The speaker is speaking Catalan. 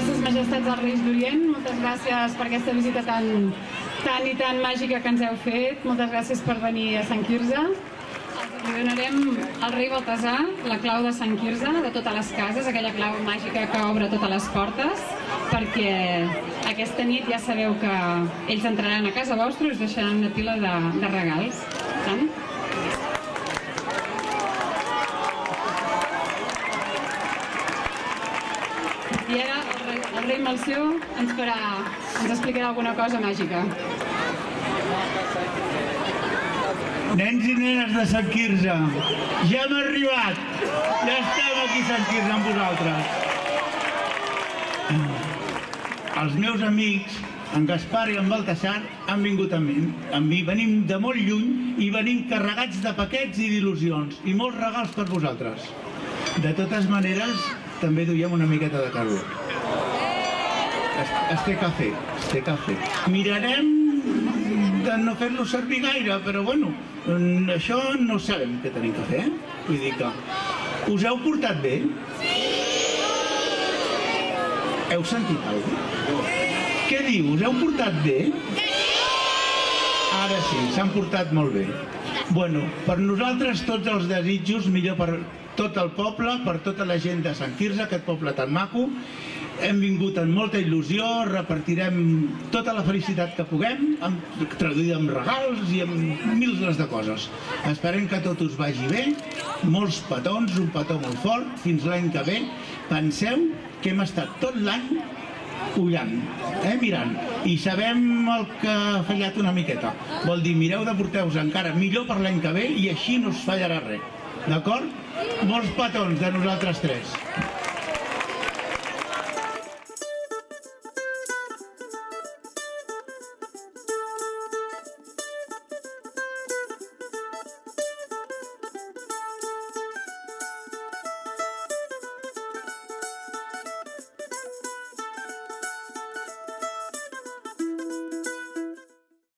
Gràcies, majestats dels Reis d'Orient. Moltes gràcies per aquesta visita tan i tan màgica que ens heu fet. Moltes gràcies per venir a Sant Quirze. Li donarem al rei Baltasar la clau de Sant Quirze, de totes les cases, aquella clau màgica que obre totes les portes, perquè aquesta nit ja sabeu que ells entraran a casa vostra i us deixaran una pila de regals. I ara el rei Melcior ens explicarà alguna cosa màgica. Nens i nenes de Sant Quirze, ja hem arribat! Ja estem aquí a Sant Quirze amb vosaltres. Els meus amics, en Gaspar i en Baltasar, han vingut amb mi. Venim de molt lluny i venim carregats de paquets i d'il·lusions i molts regals per vosaltres. De totes maneres, també duiem una miqueta de calor. Este cafè. Mirarem de no fer-lo servir gaire, però bueno, això no sabem que tenim que fer, Vull dir que... Us heu portat bé? Heu sentit alguna cosa? Què diu? Us heu portat bé? Ara sí, s'han portat molt bé. Bueno, per nosaltres tots els desitjos, millor per tot el poble, per tota la gent de Sant Quirze, aquest poble tan maco. Hem vingut amb molta il·lusió, repartirem tota la felicitat que puguem, traduïda amb regals i amb mils de coses. Esperem que tot us vagi bé, molts petons, un petó molt fort, fins l'any que ve. Penseu que hem estat tot l'any ullant, mirant, i sabem el que ha fallat una miqueta. Vol dir, mireu de portar-vos encara millor per l'any que ve i així no us fallarà res. D'acord? Molts petons de nosaltres tres.